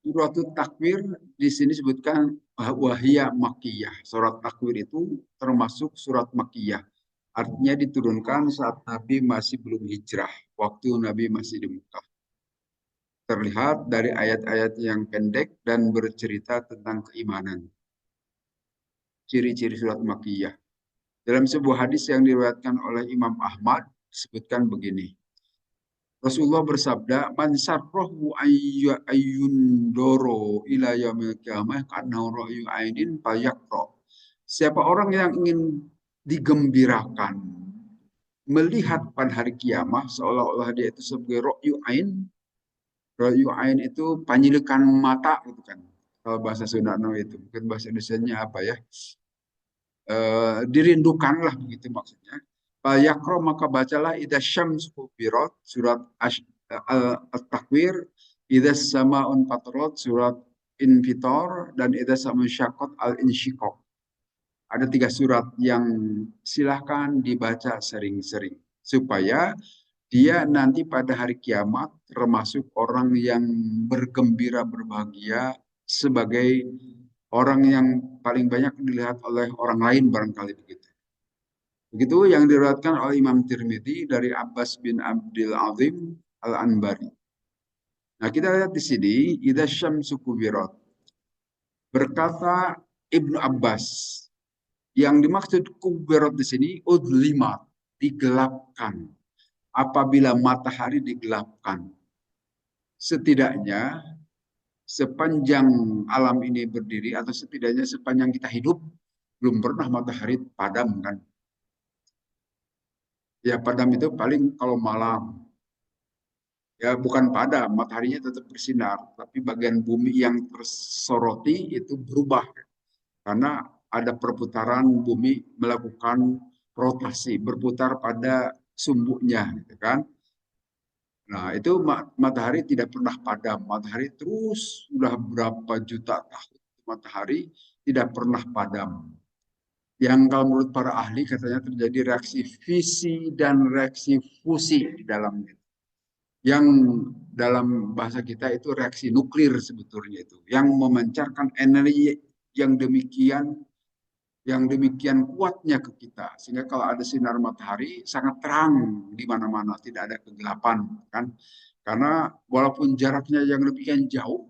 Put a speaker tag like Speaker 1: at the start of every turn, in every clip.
Speaker 1: Suratul Takwir di sini sebutkan wahia makiyah. Surat Takwir itu termasuk surat makiyah. Artinya diturunkan saat Nabi masih belum hijrah, waktu Nabi masih di Mekah. Terlihat dari ayat-ayat yang pendek dan bercerita tentang keimanan. Ciri-ciri surat makiyah. Dalam sebuah hadis yang diriwayatkan oleh Imam Ahmad, disebutkan begini. Rasulullah bersabda, "Man sarrahu ayyundoro ila yaumil qiyamah ka'annahu ra'yu ainin fayaqra." Siapa orang yang ingin digembirakan melihat pada hari kiamat seolah-olah dia itu sebagai ra'yu ain. Ra'yu ain itu panyilikan mata gitu kan. Kalau bahasa Sunda itu, mungkin bahasa Indonesia apa ya? Dirindukanlah begitu maksudnya. Yakro maka bacalah idza syamsu kubirat surat At-Takwir, idza samaun fatarat surat Infitor, dan idza sama syakot al-insyiqaq. Ada 3 surat yang silahkan dibaca sering-sering supaya dia nanti pada hari kiamat termasuk orang yang bergembira berbahagia sebagai orang yang paling banyak dilihat oleh orang lain barangkali begitu. Begitu yang diriwayatkan oleh Imam Tirmidzi dari Abbas bin Abdul Azim Al-Anbari. Nah, kita lihat di sini idza syamsu kuwirat. Berkata Ibnu Abbas, yang dimaksud kuwirat di sini udlimat, digelapkan. Apabila matahari digelapkan, setidaknya sepanjang alam ini berdiri atau setidaknya sepanjang kita hidup belum pernah matahari padam kan. Ya padam itu paling kalau malam. Ya bukan padam, mataharinya tetap bersinar, tapi bagian bumi yang tersoroti itu berubah karena ada perputaran bumi melakukan rotasi, berputar pada sumbunya gitu kan. Nah, itu matahari tidak pernah padam. Matahari terus sudah berapa juta tahun. Matahari tidak pernah padam. Yang kalau menurut para ahli katanya terjadi reaksi fisi dan reaksi fusi di dalamnya. Yang dalam bahasa kita itu reaksi nuklir sebetulnya itu. Yang memancarkan energi yang demikian kuatnya ke kita sehingga kalau ada sinar matahari sangat terang di mana-mana, tidak ada kegelapan kan, karena walaupun jaraknya yang demikian jauh,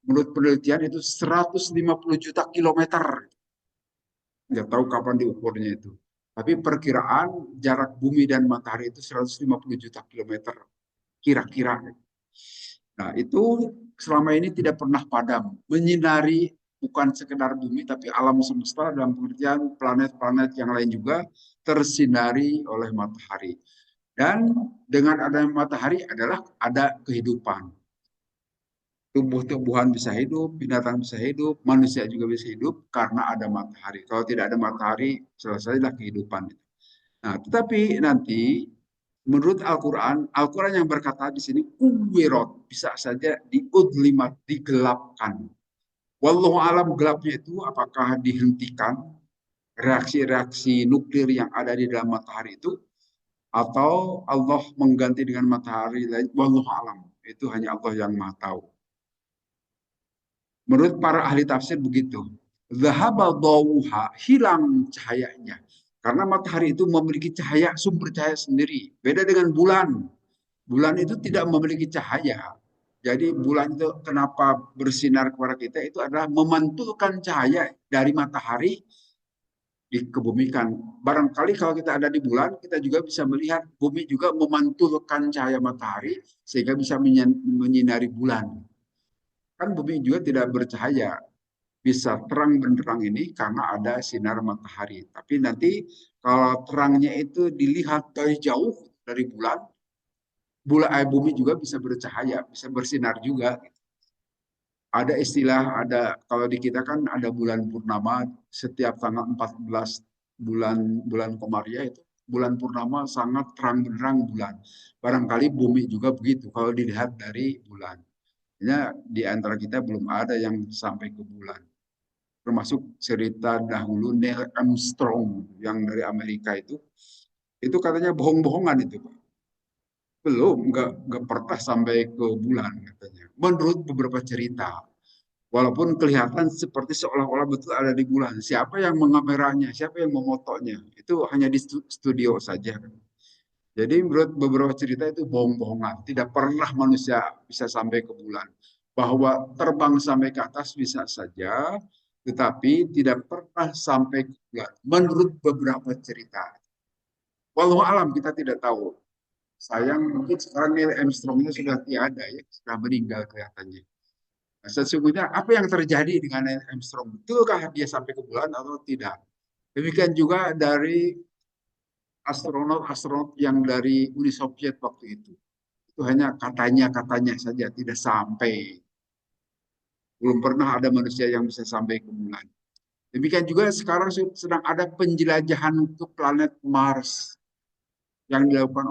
Speaker 1: menurut penelitian itu 150 juta kilometer, nggak tahu kapan diukurnya itu, tapi perkiraan jarak bumi dan matahari itu 150 juta kilometer kira-kira. Nah, itu selama ini tidak pernah padam, menyinari bukan sekedar bumi, tapi alam semesta dalam pengertian planet-planet yang lain juga tersinari oleh matahari. Dan dengan adanya matahari adalah ada kehidupan. Tumbuh-tumbuhan bisa hidup, binatang bisa hidup, manusia juga bisa hidup karena ada matahari. Kalau tidak ada matahari, selesailah kehidupan. Nah, tetapi nanti menurut Al-Quran, Al-Quran yang berkata di sini kuwirot, bisa saja diudlimat, digelapkan. Wallahu alam, gelapnya itu apakah dihentikan reaksi-reaksi nuklir yang ada di dalam matahari itu, atau Allah mengganti dengan matahari lain. Wallahu alam, itu hanya Allah yang maha tahu. Menurut para ahli tafsir begitu. Zahaba dawuha, hilang cahayanya. Karena matahari itu memiliki cahaya, sumber cahaya sendiri. Beda dengan bulan. Bulan itu tidak memiliki cahaya. Jadi bulan itu kenapa bersinar kepada kita itu adalah memantulkan cahaya dari matahari dikebumikan. Barangkali kalau kita ada di bulan, kita juga bisa melihat bumi juga memantulkan cahaya matahari sehingga bisa menyinari bulan. Kan bumi juga tidak bercahaya, bisa terang benderang ini karena ada sinar matahari. Tapi nanti kalau terangnya itu dilihat dari jauh dari bulan, bumi juga bisa bercahaya, bisa bersinar juga. Ada istilah, ada kalau di kita kan ada bulan purnama setiap tanggal 14 bulan bulan Komariah itu bulan purnama sangat terang benderang bulan. Barangkali bumi juga begitu kalau dilihat dari bulan. Ya, di antara kita belum ada yang sampai ke bulan. Termasuk cerita dahulu Neil Armstrong yang dari Amerika itu katanya bohong-bohongan itu Pak. Belum, nggak pernah sampai ke bulan katanya. menurut beberapa cerita. Walaupun kelihatan seperti seolah-olah betul ada di bulan. Siapa yang mengameranya, siapa yang memotonya, itu hanya di studio saja. Jadi menurut beberapa cerita itu bohong-bohongan. Tidak pernah manusia bisa sampai ke bulan. Bahwa terbang sampai ke atas bisa saja, tetapi tidak pernah sampai ke bulan. Menurut beberapa cerita. Walau alam kita tidak tahu. Sayang mungkin sekarang Neil Armstrongnya sudah tiada ya, sudah meninggal kelihatannya. Nah, sesungguhnya apa yang terjadi dengan Neil Armstrong? Betulkah dia sampai ke bulan atau tidak? Demikian juga dari astronot-astronot yang dari Uni Soviet waktu itu. Itu hanya katanya-katanya saja, tidak sampai. Belum pernah ada manusia yang bisa sampai ke bulan. Demikian juga sekarang sedang ada penjelajahan ke planet Mars yang dilakukan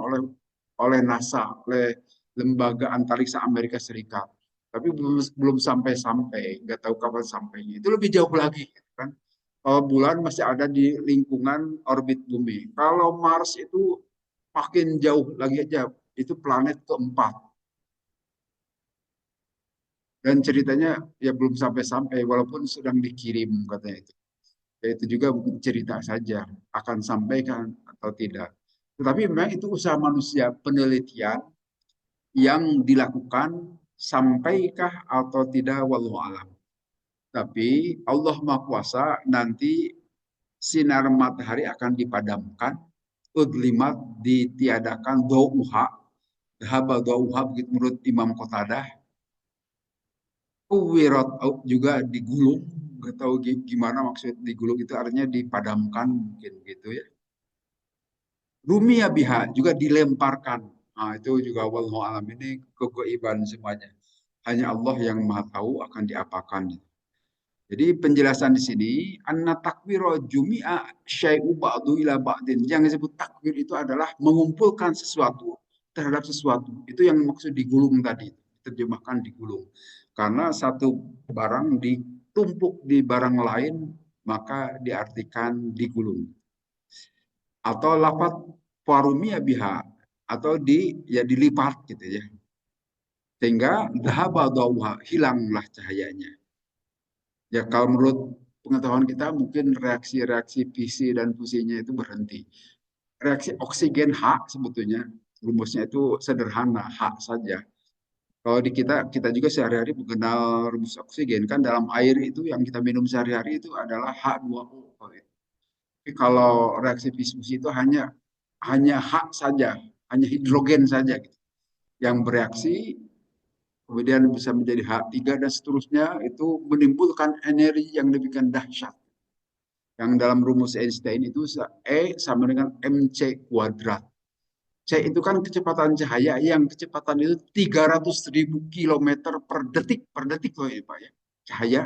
Speaker 1: oleh NASA, oleh Lembaga Antariksa Amerika Serikat. Tapi belum belum sampai-sampai, nggak tahu kapan sampainya. Itu lebih jauh lagi, kan? Kalau bulan masih ada di lingkungan orbit bumi. Kalau Mars itu makin jauh lagi aja, itu planet keempat. Dan ceritanya ya belum sampai-sampai, walaupun sedang dikirim katanya itu. Ya, itu juga mungkin cerita saja, akan sampaikan atau tidak. Tetapi memang itu usaha manusia, penelitian yang dilakukan sampaikah atau tidak wallahu alam. Tapi Allah Maha Kuasa nanti sinar matahari akan dipadamkan, udlimat ditiadakan dauha, dhaba dauha begitu menurut Imam Qatadah, uwirat juga digulung, nggak tahu gimana maksud digulung itu artinya dipadamkan mungkin gitu ya. Rumia biha juga dilemparkan. Nah, itu juga wallahu alam ini kegoiban semuanya. Hanya Allah yang maha tahu akan diapakan. Jadi penjelasan di sini anna takwiro jumi'a syai'u ba'du ila ba'din. Yang disebut takwir itu adalah mengumpulkan sesuatu terhadap sesuatu. Itu yang maksud digulung tadi. Terjemahkan digulung. Karena satu barang ditumpuk di barang lain maka diartikan digulung. Atau lafat farumia biha atau ya dilipat gitu ya. Sehingga dhahaba dawha, hilanglah cahayanya. Ya kalau menurut pengetahuan kita mungkin reaksi-reaksi fisi dan fusinya itu berhenti. Reaksi oksigen H sebetulnya rumusnya itu sederhana H saja. Kalau di kita juga sehari-hari mengenal rumus oksigen kan dalam air itu yang kita minum sehari-hari itu adalah H2O. Tapi kalau reaksi fisi itu hanya H saja, hanya hidrogen saja gitu. Yang bereaksi kemudian bisa menjadi H3 dan seterusnya itu menimbulkan energi yang demikian dahsyat. Yang dalam rumus Einstein itu E sama dengan mc kuadrat. C itu kan kecepatan cahaya yang kecepatan itu 300.000 kilometer per detik loh ya Pak ya. Cahaya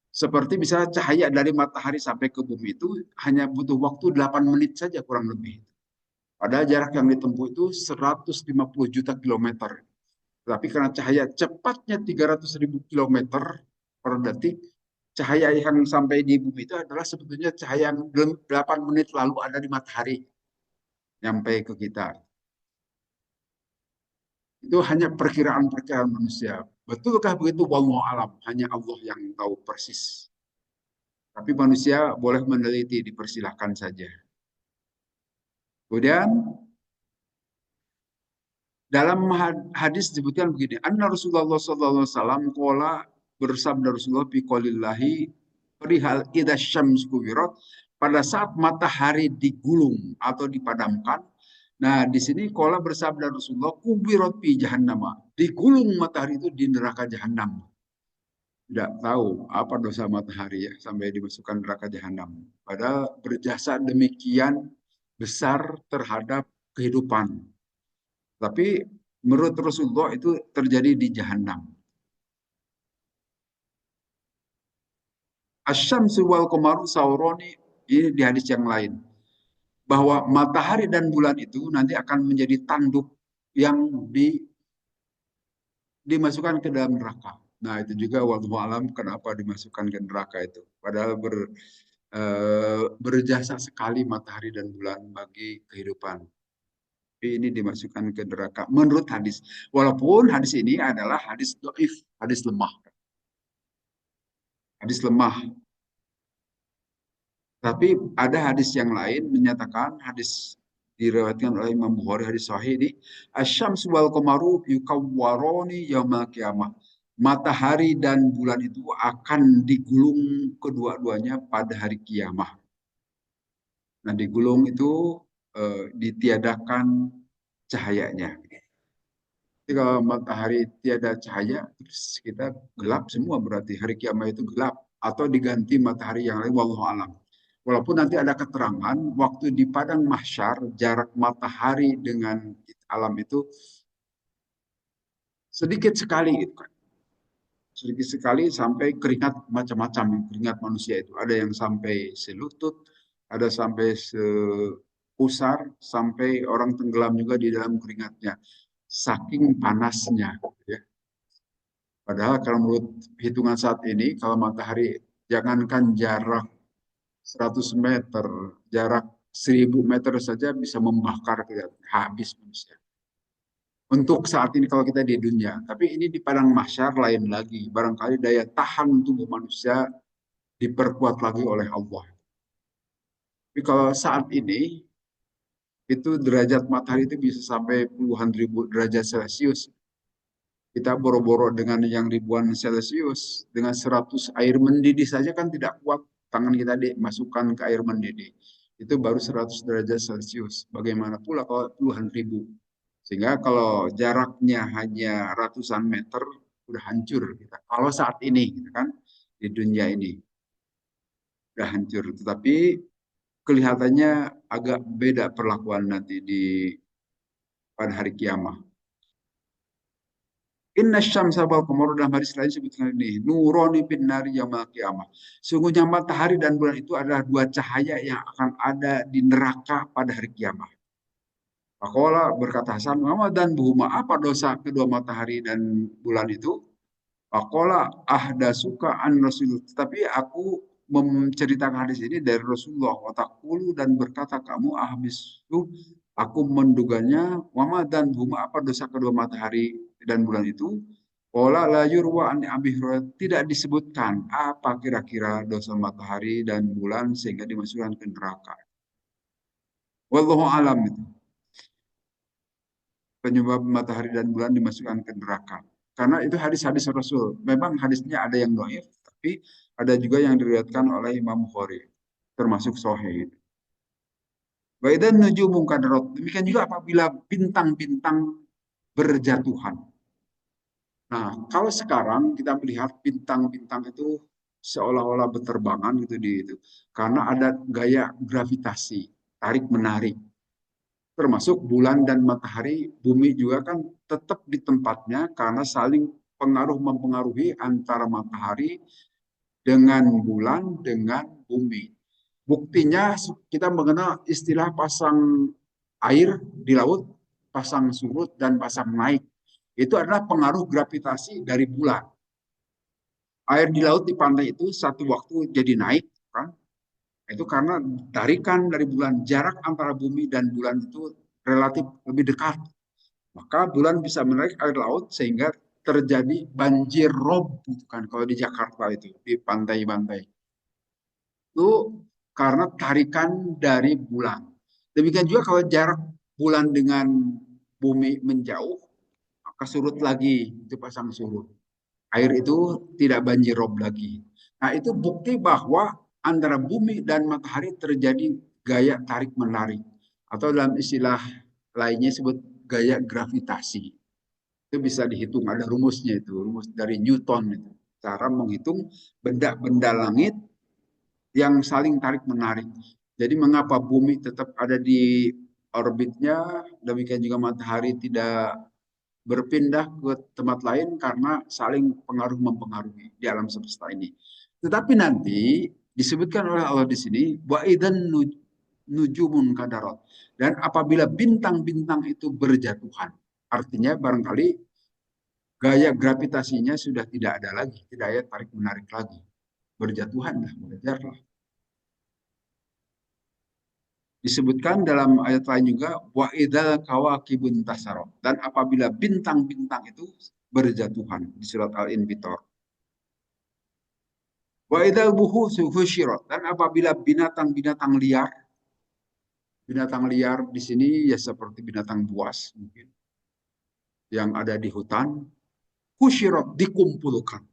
Speaker 1: seperti misalnya cahaya dari matahari sampai ke bumi itu hanya butuh waktu 8 menit saja kurang lebih. Padahal jarak yang ditempuh itu 150 juta kilometer. Tapi karena cahaya cepatnya 300.000 kilometer per detik, cahaya yang sampai di bumi itu adalah sebetulnya cahaya yang 8 menit lalu ada di matahari nyampe ke kita. Itu hanya perkiraan-perkiraan manusia. Betulkah begitu? Wallahu alam. Hanya Allah yang tahu persis. Tapi manusia boleh meneliti, dipersilahkan saja. Kemudian dalam hadis disebutkan begini, anna Rasulullah sallallahu alaihi wasallam qala bersabda Rasulullah fi qaulillahi perihal idza syams kuwirat pada saat matahari digulung atau dipadamkan. Nah, di sini qala bersabda Rasulullah kuwirat fi jahannam. Digulung matahari itu di neraka jahanam. Tidak tahu apa dosa matahari ya sampai dimasukkan neraka jahanam. Padahal berjasa demikian besar terhadap kehidupan. Tapi menurut Rasulullah itu terjadi di Jahanam. Asyamsu wal qamaru sauroni ini di hadis yang lain. Bahwa matahari dan bulan itu nanti akan menjadi tanduk yang dimasukkan ke dalam neraka. Nah itu juga wallahu alam kenapa dimasukkan ke neraka itu. Padahal berjasa sekali matahari dan bulan bagi kehidupan. ini dimasukkan ke neraka menurut hadis. Walaupun hadis ini adalah hadis dhaif, hadis lemah. Hadis lemah. Tapi ada hadis yang lain menyatakan hadis diriwayatkan oleh Imam Bukhari hadis sahih ini asyams wal qamaru yukawwaroni yaumal qiyamah. Matahari dan bulan itu akan digulung kedua-duanya pada hari kiamah. Nah, digulung itu ditiadakan cahayanya. Jadi kalau matahari tiada cahaya, terus kita gelap semua berarti hari kiamat itu gelap atau diganti matahari yang lain wallahu alam. Walaupun nanti ada keterangan waktu di padang mahsyar jarak matahari dengan alam itu sedikit sekali gitu kan. Sedikit sekali sampai keringat macam-macam keringat manusia itu. Ada yang sampai selutut, ada sampai sepusar, sampai orang tenggelam juga di dalam keringatnya. Saking panasnya, ya. Padahal kalau menurut hitungan saat ini, kalau matahari jangankan jarak 100 meter, jarak 1000 meter saja bisa membakar kita, habis manusia. Untuk saat ini kalau kita di dunia, tapi ini di padang mahsyar lain lagi. Barangkali daya tahan tubuh manusia diperkuat lagi oleh Allah. Tapi kalau saat ini, itu derajat matahari itu bisa sampai puluhan ribu derajat Celcius. Kita boro-boro dengan yang ribuan Celcius, dengan 100 air mendidih saja kan tidak kuat. Tangan kita dimasukkan ke air mendidih. Itu baru 100 derajat Celcius. Bagaimana pula kalau puluhan ribu. Sehingga kalau jaraknya hanya ratusan meter, udah hancur kita. Kalau saat ini, gitu kan, di dunia ini, udah hancur. Tetapi kelihatannya agak beda perlakuan nanti di pada hari kiamat. Inna syamsa wal qamara dalam hadis lain sebutkan ini nuroni bin nari yaumil qiyamah. Sungguhnya matahari dan bulan itu adalah dua cahaya yang akan ada di neraka pada hari kiamat. Pakola berkata Hasan, Muhammad dan Buhuma, apa dosa kedua matahari dan bulan itu? Pakola ahda suka an Rasul. Tapi aku menceritakan hadis ini dari Rasulullah. Watakulu dan berkata kamu habis itu aku menduganya Muhammad dan Buhuma, apa dosa kedua matahari dan bulan itu? Pola la yurwa an Abi Hurairah tidak disebutkan apa kira-kira dosa matahari dan bulan sehingga dimasukkan ke neraka. Wallahu alam itu penyebab matahari dan bulan dimasukkan ke neraka. Karena itu hadis-hadis Rasul. Memang hadisnya ada yang dhaif, tapi ada juga yang diriwayatkan oleh Imam Bukhari, termasuk sahih. Wa idzan nujumu kadarat. Demikian juga apabila bintang-bintang berjatuhan. Nah, kalau sekarang kita melihat bintang-bintang itu seolah-olah berterbangan gitu di itu karena ada gaya gravitasi, tarik menarik. Termasuk bulan dan matahari, bumi juga kan tetap di tempatnya karena saling pengaruh mempengaruhi antara matahari dengan bulan dengan bumi. Buktinya kita mengenal istilah pasang air di laut, pasang surut dan pasang naik. Itu adalah pengaruh gravitasi dari bulan. Air di laut di pantai itu satu waktu jadi naik, kan? Itu karena tarikan dari bulan, jarak antara bumi dan bulan itu relatif lebih dekat. Maka bulan bisa menarik air laut sehingga terjadi banjir rob, gitu kan, kalau di Jakarta itu, di pantai-pantai. Itu karena tarikan dari bulan. Demikian juga kalau jarak bulan dengan bumi menjauh, maka surut lagi, itu pasang surut. Air itu tidak banjir rob lagi. Nah, itu bukti bahwa antara bumi dan matahari terjadi gaya tarik menarik atau dalam istilah lainnya disebut gaya gravitasi. Itu bisa dihitung, ada rumusnya itu, rumus dari Newton itu. Cara menghitung benda-benda langit yang saling tarik menarik. Jadi mengapa bumi tetap ada di orbitnya, demikian juga matahari tidak berpindah ke tempat lain karena saling pengaruh mempengaruhi di alam semesta ini. Tetapi nanti disebutkan oleh Allah di sini wa idan nujumun kadarat dan apabila bintang-bintang itu berjatuhan, artinya barangkali gaya gravitasinya sudah tidak ada lagi, tidak ada tarik menarik lagi, berjatuhan lah, belajarlah. Disebutkan dalam ayat lain juga wa idzal kawakibun tasarat, dan apabila bintang-bintang itu berjatuhan di surat Al-Infitor. Wa idzal buhusu husyirat, dan apabila binatang liar di sini ya seperti binatang buas mungkin yang ada di hutan, husyirat dikumpulkan,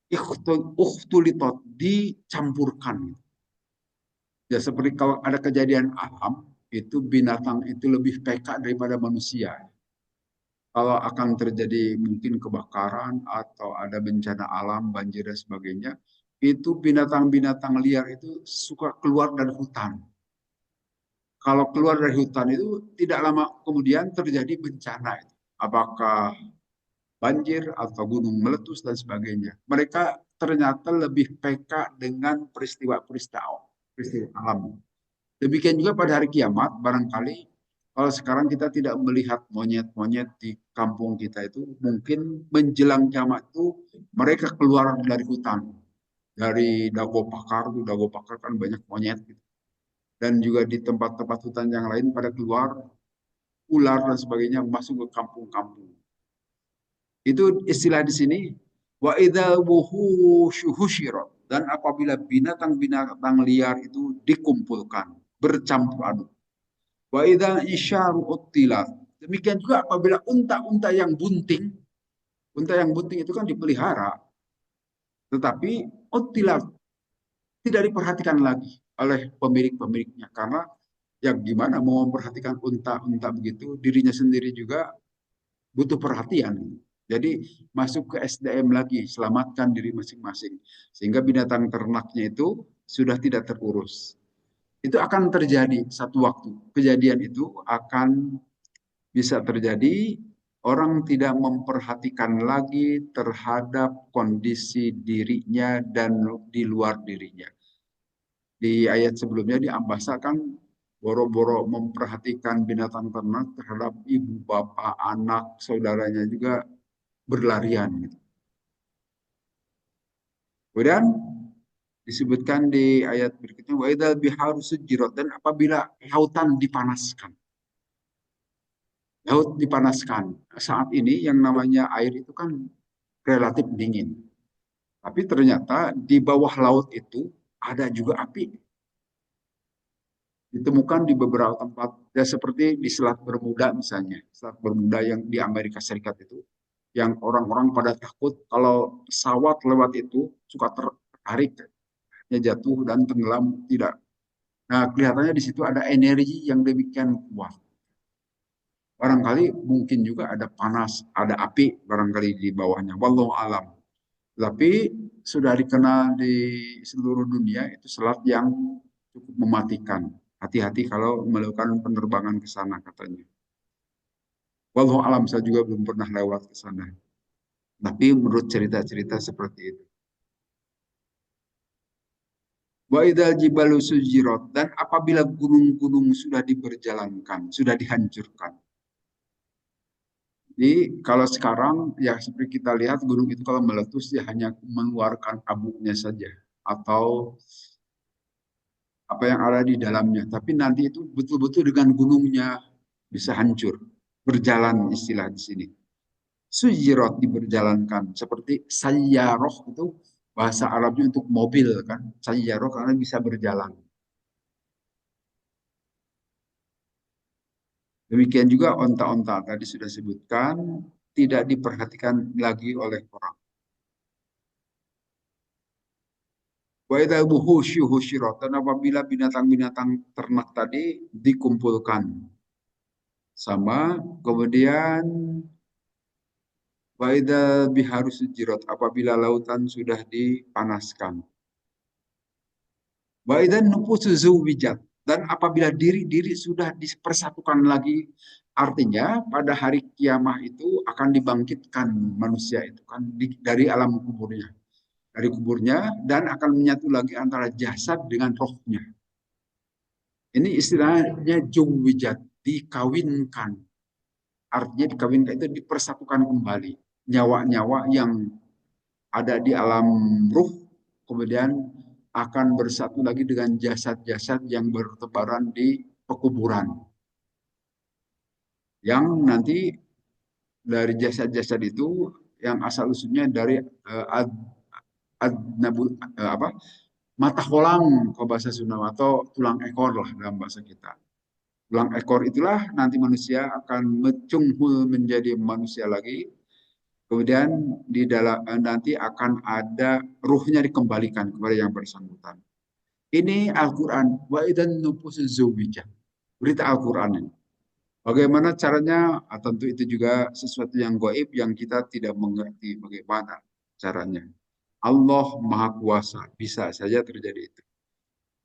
Speaker 1: ikhtulitot dicampurkan. Ya seperti kalau ada kejadian alam, itu binatang itu lebih peka daripada manusia. Kalau akan terjadi mungkin kebakaran atau ada bencana alam, banjir dan sebagainya, itu binatang-binatang liar itu suka keluar dari hutan. Kalau keluar dari hutan itu tidak lama kemudian terjadi bencana itu. Apakah banjir atau gunung meletus dan sebagainya. Mereka ternyata lebih peka dengan peristiwa alam. Demikian juga pada hari kiamat, barangkali kalau sekarang kita tidak melihat monyet-monyet di kampung kita itu, mungkin menjelang kiamat itu mereka keluar dari hutan. Dari Dago Pakar, Dago Pakar kan banyak monyet. Gitu. Dan juga di tempat-tempat hutan yang lain pada keluar, ular dan sebagainya masuk ke kampung-kampung. Itu istilah di sini, wa idza wuhusyu husyirat, dan apabila binatang-binatang liar itu dikumpulkan, bercampur aduk. Wa idza isyaru uttilat. Demikian juga apabila unta yang bunting itu kan dipelihara, tetapi uttilat tidak diperhatikan lagi oleh pemilik-pemiliknya karena ya gimana mau memperhatikan unta-unta begitu, dirinya sendiri juga butuh perhatian. Jadi masuk ke SDM lagi, selamatkan diri masing-masing. Sehingga binatang ternaknya itu sudah tidak terurus. Itu akan terjadi satu waktu. Kejadian itu akan bisa terjadi orang tidak memperhatikan lagi terhadap kondisi dirinya dan di luar dirinya. Di ayat sebelumnya di Ambasa kan boro-boro memperhatikan binatang ternak terhadap ibu, bapak, anak, saudaranya juga berlarian. Gitu. Kemudian disebutkan di ayat berikutnya wa idzal biharu sujirat, dan apabila lautan dipanaskan. Laut dipanaskan. Saat ini yang namanya air itu kan relatif dingin. Tapi ternyata di bawah laut itu ada juga api. Ditemukan di beberapa tempat. Ya seperti di Selat Bermuda misalnya. Selat Bermuda yang di Amerika Serikat itu. Yang orang-orang pada takut kalau pesawat lewat itu suka tertarik, jatuh dan tenggelam. Tidak. Nah kelihatannya di situ ada energi yang demikian kuat. Barangkali mungkin juga ada panas, ada api barangkali di bawahnya. Wallahu alam. Tapi sudah dikenal di seluruh dunia itu selat yang cukup mematikan. Hati-hati kalau melakukan penerbangan ke sana katanya. Wallahu alam, saya juga belum pernah lewat ke sana. Tapi menurut cerita-cerita seperti itu. Wa idzal jibalu sujirat, dan apabila gunung-gunung sudah diperjalankan, sudah dihancurkan. Jadi kalau sekarang ya seperti kita lihat gunung itu kalau meletus dia hanya mengeluarkan abunya saja atau apa yang ada di dalamnya. Tapi nanti itu betul-betul dengan gunungnya bisa hancur. Berjalan istilah di sini. Sujirat diberjalankan. Seperti sayyaroh itu bahasa Arabnya untuk mobil kan. Sayyaroh karena bisa berjalan. Demikian juga onta-onta tadi sudah sebutkan tidak diperhatikan lagi oleh orang. Wa idza buhusyu husyirat, dan apabila binatang-binatang ternak tadi dikumpulkan sama, kemudian wa idza biharu sujirat, apabila lautan sudah dipanaskan. Wa idza nufusu zuwijat, dan apabila diri-diri sudah dipersatukan lagi, artinya pada hari kiamah itu akan dibangkitkan manusia itu kan dari alam kuburnya. Dari kuburnya dan akan menyatu lagi antara jasad dengan rohnya. Ini istilahnya jungwijat, dikawinkan. Artinya dikawinkan itu dipersatukan kembali. Nyawa-nyawa yang ada di alam ruh, kemudian akan bersatu lagi dengan jasad-jasad yang bertebaran di pekuburan. Yang nanti dari jasad-jasad itu yang asal usulnya dari adnabul apa mata kolang kalau bahasa Sunda atau tulang ekor lah dalam bahasa kita. Tulang ekor itulah nanti manusia akan mencunghul menjadi manusia lagi. Kemudian di dalam nanti akan ada ruhnya dikembalikan kepada yang bersangkutan. Ini Al-Quran. Wa idan nufusu zuwijah. Berita Al-Quran ini. Bagaimana caranya? Tentu itu juga sesuatu yang gaib yang kita tidak mengerti bagaimana caranya. Allah Maha Kuasa, bisa saja terjadi itu.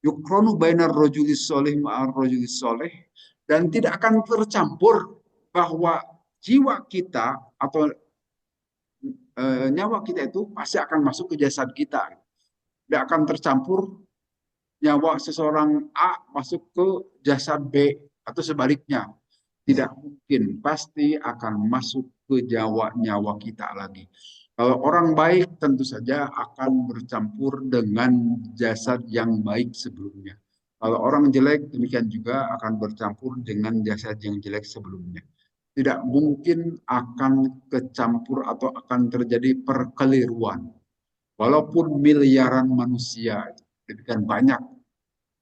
Speaker 1: Yukronu bainar rojulis soleh ma'ar rojulis soleh, dan tidak akan tercampur bahwa jiwa kita atau nyawa kita itu pasti akan masuk ke jasad kita. Tidak akan tercampur nyawa seseorang A masuk ke jasad B atau sebaliknya. Tidak mungkin, pasti akan masuk ke nyawa kita lagi. Kalau orang baik tentu saja akan bercampur dengan jasad yang baik sebelumnya. Kalau orang jelek demikian juga akan bercampur dengan jasad yang jelek sebelumnya. Tidak mungkin akan kecampur atau akan terjadi perkeliruan. Walaupun miliaran manusia, demikian banyak.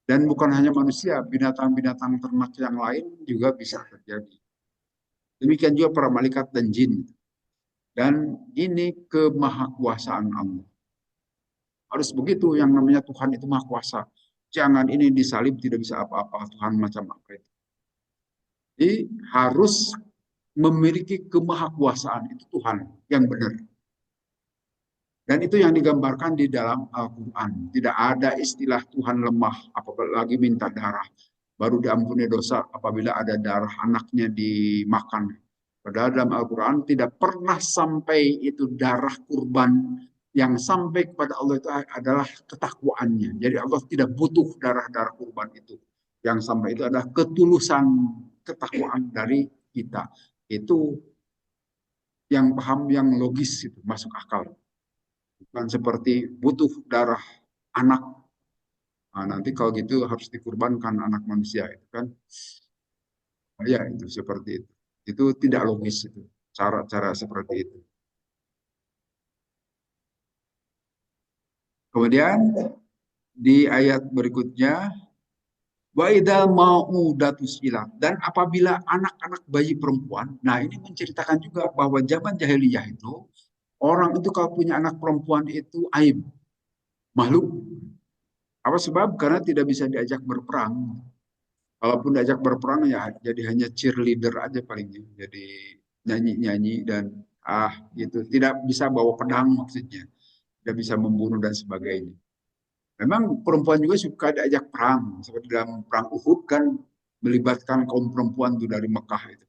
Speaker 1: Dan bukan hanya manusia, binatang-binatang ternak yang lain juga bisa terjadi. Demikian juga para malaikat dan jin. Dan ini kemahakuasaan Allah. Harus begitu, yang namanya Tuhan itu maha kuasa. Jangan ini disalib tidak bisa apa-apa, Tuhan macam apa itu. Jadi harus memiliki kemahakuasaan, itu Tuhan yang benar. Dan itu yang digambarkan di dalam Al-Quran. Tidak ada istilah Tuhan lemah, apalagi minta darah. Baru diampuni dosa apabila ada darah anaknya dimakan. Padahal dalam Al-Quran tidak pernah sampai itu darah kurban. Yang sampai kepada Allah itu adalah ketakwaannya. Jadi Allah tidak butuh darah-darah kurban itu. Yang sampai itu adalah ketulusan ketakwaan dari kita. Itu yang paham, yang logis, itu masuk akal. Bukan seperti butuh darah anak. Nah, nanti kalau gitu harus dikurbankan anak manusia itu kan. Ya itu seperti itu. Itu tidak logis itu. Cara-cara seperti itu. Kemudian di ayat berikutnya wa idal mau'udatus ilah, dan apabila anak-anak bayi perempuan, nah ini menceritakan juga bahwa zaman jahiliyah itu orang itu kalau punya anak perempuan itu aib, makhluk. Apa sebab? Karena tidak bisa diajak berperang. Kalaupun diajak berperang ya jadi hanya cheerleader aja palingnya. Jadi nyanyi-nyanyi dan gitu. Tidak bisa bawa pedang maksudnya. Tidak bisa membunuh dan sebagainya. Memang perempuan juga suka diajak perang. Seperti dalam perang Uhud kan melibatkan kaum perempuan tuh dari Mekah itu.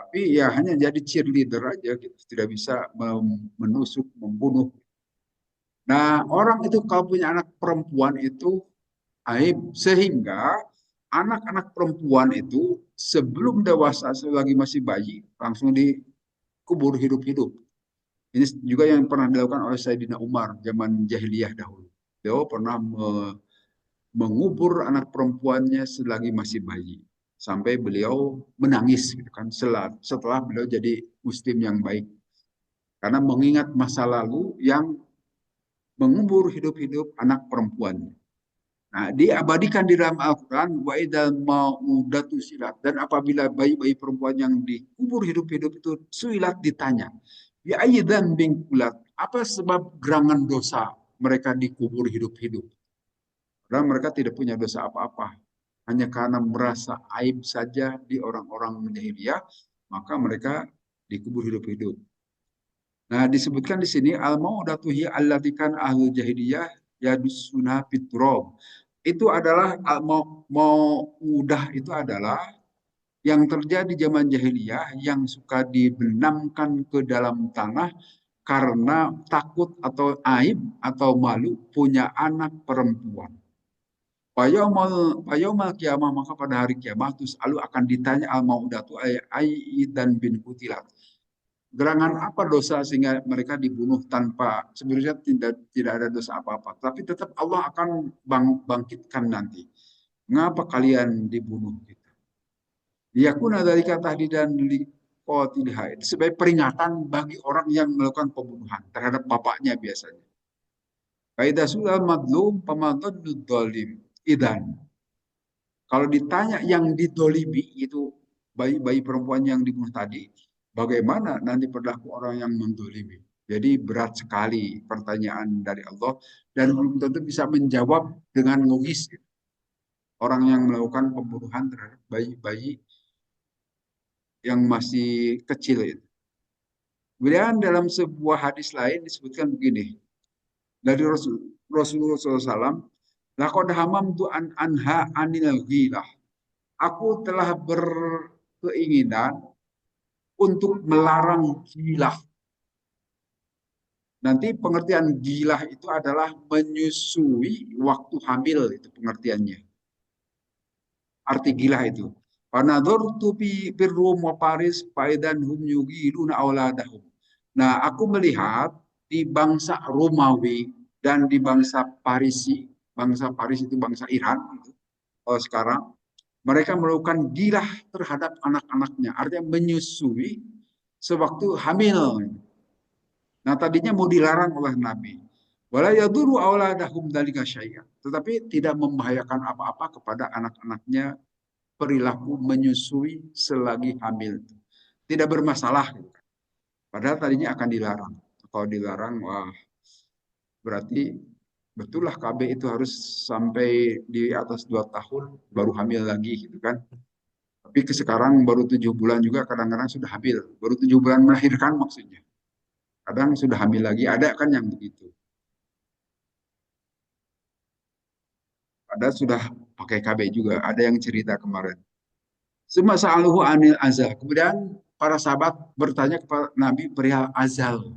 Speaker 1: Tapi ya hanya jadi cheerleader aja gitu. Tidak bisa menusuk, membunuh. Nah, orang itu kalau punya anak perempuan itu aib, sehingga anak-anak perempuan itu sebelum dewasa selagi masih bayi langsung dikubur hidup-hidup. Ini juga yang pernah dilakukan oleh Sayyidina Umar zaman jahiliyah dahulu. Beliau pernah mengubur anak perempuannya selagi masih bayi sampai beliau menangis gitu kan setelah beliau jadi muslim yang baik karena mengingat masa lalu yang mengubur hidup-hidup anak perempuannya. Nah, diabadikan di dalam Al-Quran, wa idal ma'udatu silat. Dan apabila bayi-bayi perempuan yang dikubur hidup-hidup itu suilat ditanya. Ya ayyidan bingkulat. Apa sebab gerangan dosa mereka dikubur hidup-hidup? Karena mereka tidak punya dosa apa-apa. Hanya karena merasa aib saja di orang-orang jahiliyah, maka mereka dikubur hidup-hidup. Nah, disebutkan di sini al-maudatu hiya allatikan ahlu jahiliyah yadusuna fitrob. Itu adalah maudah itu adalah yang terjadi zaman jahiliyah yang suka dibenamkan ke dalam tanah karena takut atau aib atau malu punya anak perempuan. Payaumal kiamah, maka pada hari kiamat terus lalu akan ditanya al maudatu ay dan bin kutilat. Gerangan apa dosa sehingga mereka dibunuh tanpa sebenarnya tidak ada dosa apa-apa, tapi tetap Allah akan bangkitkan nanti. Mengapa kalian dibunuh? Gitu. Yakuna dzalika tahdidan liqatilha. Itu sebagai peringatan bagi orang yang melakukan pembunuhan terhadap bapaknya biasanya. Faida sudah madlum pamadhannud dhalim. Idan. Kalau ditanya yang didolimi itu bayi-bayi perempuan yang dibunuh tadi, bagaimana nanti perilaku orang yang mendolimi? Jadi berat sekali pertanyaan dari Allah dan belum tentu bisa menjawab dengan logis. Orang yang melakukan pembunuhan terhadap bayi-bayi yang masih kecil itu. Kemudian dalam sebuah hadis lain disebutkan begini dari Rasulullah SAW, Laqad hamamtu an anha anil ghilah. Aku telah berkeinginan untuk melarang gilah. Nanti pengertian gilah itu adalah menyusui waktu hamil, itu pengertiannya. Arti gilah itu. Panadortu fi Rum wa Paris faidan hum yugiluna auladahum. Nah, aku melihat di bangsa Romawi dan di bangsa Paris itu bangsa Iran gitu. Oh, sekarang mereka melakukan gilah terhadap anak-anaknya, artinya menyusui sewaktu hamil. Nah, tadinya mau dilarang oleh Nabi. Wala yaduru auladahum dalika syai'an. Tetapi tidak membahayakan apa-apa kepada anak-anaknya perilaku menyusui selagi hamil. Tidak bermasalah. Padahal tadinya akan dilarang. Kalau dilarang, wah berarti betul lah KB itu harus sampai di atas 2 tahun baru hamil lagi gitu kan. Tapi sekarang baru 7 bulan juga kadang-kadang sudah hamil. Baru 7 bulan melahirkan maksudnya. Kadang sudah hamil lagi. Ada kan yang begitu. Ada sudah pakai KB juga. Ada yang cerita kemarin. Semasa aluhu anil azal. Kemudian para sahabat bertanya kepada Nabi perihal azal.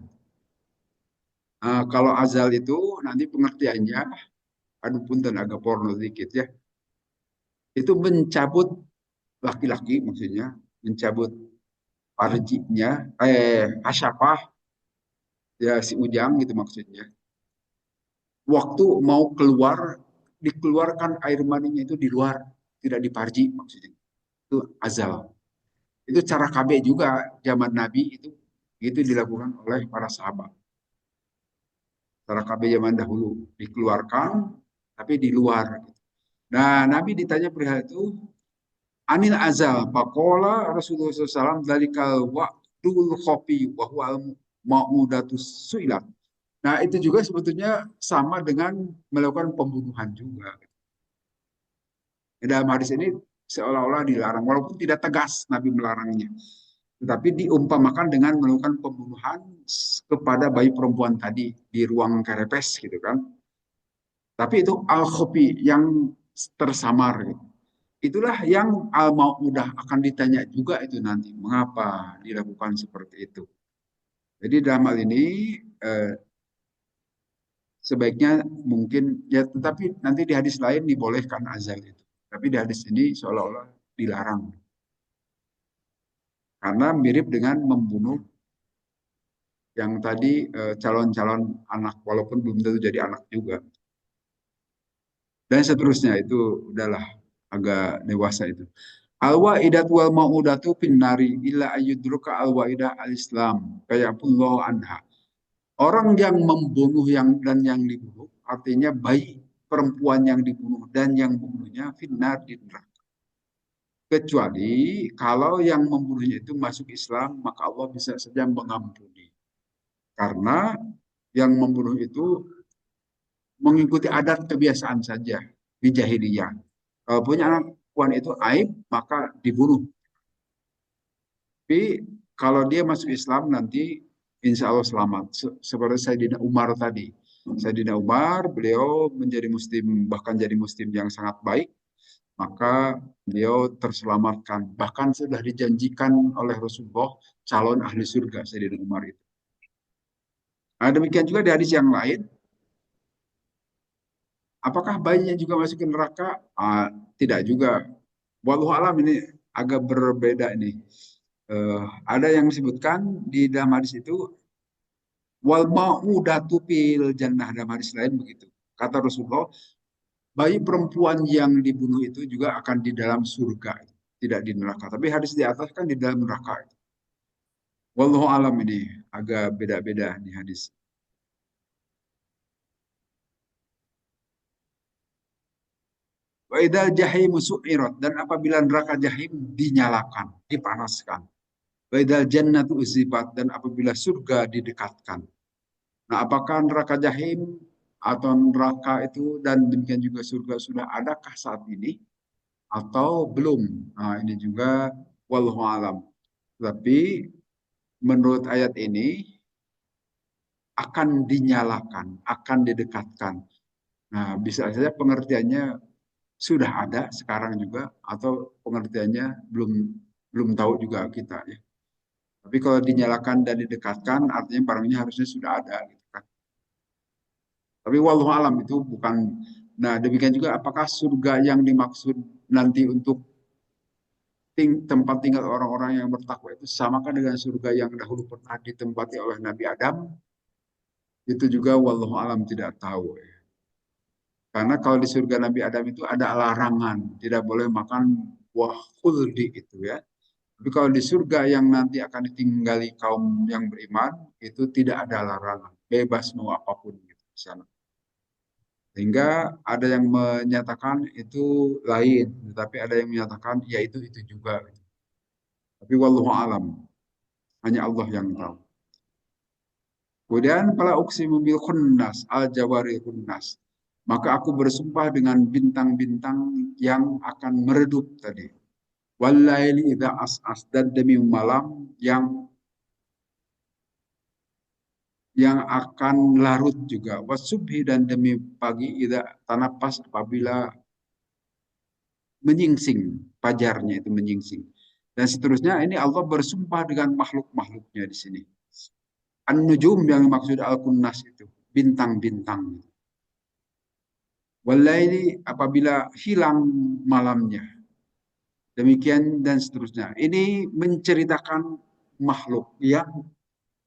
Speaker 1: Kalau azal itu nanti pengertiannya, aduh punten agak porno sedikit ya. Itu mencabut laki-laki maksudnya, mencabut farjinya, asyafah, ya si ujang gitu maksudnya. Waktu mau keluar, dikeluarkan air maninya itu di luar, tidak di parji maksudnya. Itu azal. Itu cara KB juga zaman Nabi itu dilakukan oleh para sahabat. Cara KB zaman dahulu dikeluarkan tapi di luar. Nah, Nabi ditanya perihal itu, anil azal, pakola Rasulullah SAW dari waktul kopi bahwa maudatus suilat. Nah, itu juga sebetulnya sama dengan melakukan pembunuhan juga. Dalam hadis ini seolah-olah dilarang, walaupun tidak tegas Nabi melarangnya. Tetapi diumpamakan dengan melakukan pembunuhan kepada bayi perempuan tadi di ruang kerepes gitu kan. Tapi itu al-khofi yang tersamar gitu. Itulah yang al-mau'udah akan ditanya juga itu nanti. Mengapa dilakukan seperti itu. Jadi dalam hal ini eh, sebaiknya mungkin ya tetapi nanti di hadis lain dibolehkan azal itu. Tapi di hadis ini seolah-olah dilarang. Karena mirip dengan membunuh yang tadi calon-calon anak walaupun belum tentu jadi anak juga. Dan seterusnya itu udahlah agak dewasa itu. Al-wa'idat wal ma'udatu finnari illa ayyudruka al-wa'idah al-islam kayapullahu anha. Orang yang membunuh dan yang dibunuh, artinya bayi perempuan yang dibunuh dan yang membunuhnya finnar di neraka. Kecuali kalau yang membunuhnya itu masuk Islam, maka Allah bisa saja mengampuni. Karena yang membunuh itu mengikuti adat kebiasaan saja di jahiliyah. Kalau punya anak perempuan itu aib, maka dibunuh. Tapi kalau dia masuk Islam nanti insya Allah selamat. Seperti Sayyidina Umar tadi. Sayyidina Umar, beliau menjadi muslim, bahkan jadi muslim yang sangat baik. Maka beliau terselamatkan. Bahkan sudah dijanjikan oleh Rasulullah calon ahli surga Sayyidina Umar itu. Nah, demikian juga di hadis yang lain. Apakah bayinya juga masuk ke neraka? Tidak juga. Wallahu alam ini agak berbeda ini. Ada yang disebutkan di dalam hadis itu wal mau'udatu fil jannah, dalam hadis lain begitu. Kata Rasulullah, bayi perempuan yang dibunuh itu juga akan di dalam surga, tidak di neraka. Tapi hadis di atas kan di dalam neraka. Wallahu alam, ini agak beda-beda di hadis. Wa idal jahim su'irat, dan apabila neraka jahim dinyalakan, dipanaskan. Wa idal jannatu uzifat, dan apabila surga didekatkan. Nah, apakah neraka jahim atau neraka itu dan demikian juga surga sudah adakah saat ini atau belum? Nah, ini juga wallahu alam. Tapi menurut ayat ini akan dinyalakan, akan didekatkan. Nah, bisa saja pengertiannya sudah ada sekarang juga atau pengertiannya belum belum tahu juga kita ya. Tapi kalau dinyalakan dan didekatkan artinya barangnya harusnya sudah ada gitu kan. Tapi wallahu alam itu bukan. Nah, demikian juga apakah surga yang dimaksud nanti untuk tempat tinggal orang-orang yang bertakwa itu samakan dengan surga yang dahulu pernah ditempati oleh Nabi Adam? Itu juga wallahu alam tidak tahu. Karena kalau di surga Nabi Adam itu ada larangan, tidak boleh makan buah khuldi itu ya. Tapi kalau di surga yang nanti akan ditinggali kaum yang beriman, itu tidak ada larangan, bebas mau apapun gitu di sana. Sehingga ada yang menyatakan itu lain, tetapi ada yang menyatakan ya itu juga. Tapi wallahu alam, hanya Allah yang tahu. Kemudian pala uksimu bil khunnas al jawari khunnas. Maka aku bersumpah dengan bintang-bintang yang akan meredup tadi. Walaili idza as'as, dan demi malam yang akan larut juga. Wasubhi, dan demi pagi idza tanapas, apabila menyingsing, pajarnya itu menyingsing. Dan seterusnya ini Allah bersumpah dengan makhluk-makhluknya di sini. An-nujum yang maksud al-kunnas itu, bintang-bintang. Walaili, apabila hilang malamnya. Demikian dan seterusnya. Ini menceritakan makhluk yang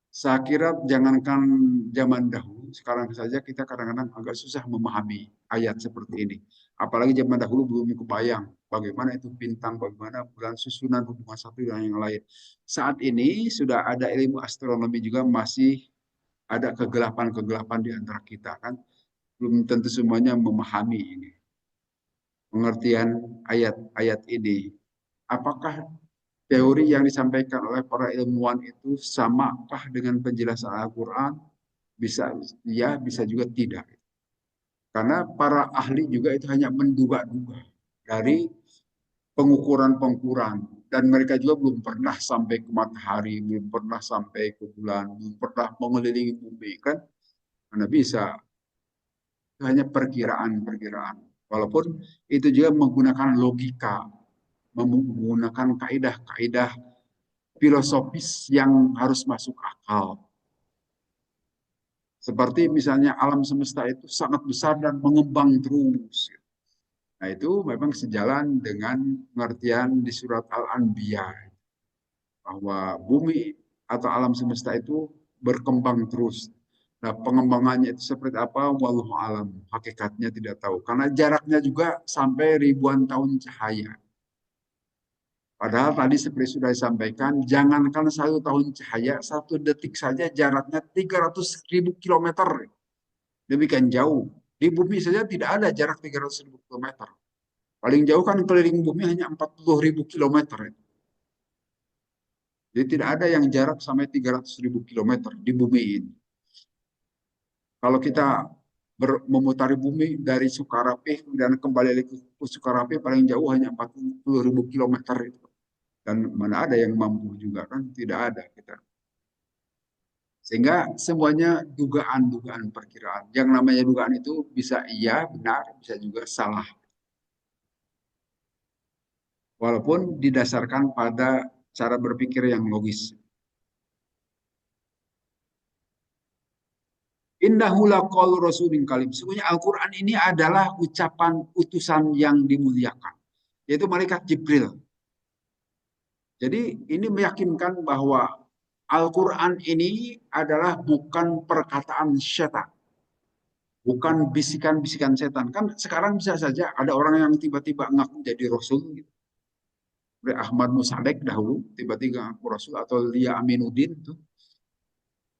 Speaker 1: saya kira jangankan zaman dahulu, sekarang saja kita kadang-kadang agak susah memahami ayat seperti ini. Apalagi zaman dahulu belum kebayang bagaimana itu bintang, bagaimana bulan, susunan hubungan satu dengan yang lain. Saat ini sudah ada ilmu astronomi juga, masih ada kegelapan-kegelapan di antara kita kan. Belum tentu semuanya memahami ini, pengertian ayat-ayat ini. Apakah teori yang disampaikan oleh para ilmuwan itu samakah dengan penjelasan Al-Quran? Bisa ya, bisa juga tidak. Karena para ahli juga itu hanya menduga-duga dari pengukuran-pengukuran. Dan mereka juga belum pernah sampai ke matahari, belum pernah sampai ke bulan, belum pernah mengelilingi bumi kan. Mana bisa, itu hanya perkiraan-perkiraan. Walaupun itu juga menggunakan logika, menggunakan kaidah-kaidah filosofis yang harus masuk akal. Seperti misalnya alam semesta itu sangat besar dan mengembang terus. Nah, itu memang sejalan dengan pengertian di surat Al-Anbiya, bahwa bumi atau alam semesta itu berkembang terus. Nah, pengembangannya itu seperti apa? Wallahu alam. Hakikatnya tidak tahu. Karena jaraknya juga sampai ribuan tahun cahaya. Padahal tadi seperti sudah disampaikan, jangankan 1 tahun cahaya, 1 detik saja jaraknya 300.000 kilometer. Demikian jauh. Di bumi saja tidak ada jarak 300.000 kilometer. Paling jauh kan keliling bumi hanya 40.000 kilometer. Jadi tidak ada yang jarak sampai 300.000 kilometer di bumi ini. Kalau kita memutari bumi dari Sukarapih dan kembali lagi ke Sukarapih, paling jauh hanya 40.000 kilometer itu. Dan mana ada yang mampu juga kan? Tidak ada kita. Sehingga semuanya dugaan-dugaan perkiraan. Yang namanya dugaan itu bisa iya, benar, bisa juga salah. Walaupun didasarkan pada cara berpikir yang logis. Innahu laqaulu rasulin kalim. Sesungguhnya Al-Quran ini adalah ucapan utusan yang dimuliakan. Yaitu malaikat Jibril. Jadi ini meyakinkan bahwa Al-Quran ini adalah bukan perkataan setan, bukan bisikan-bisikan setan. Kan sekarang bisa saja ada orang yang tiba-tiba ngaku jadi Rasul, gitu. Seperti Ahmad Musadek dahulu, tiba-tiba ngaku Rasul, atau Lia Aminuddin, tuh,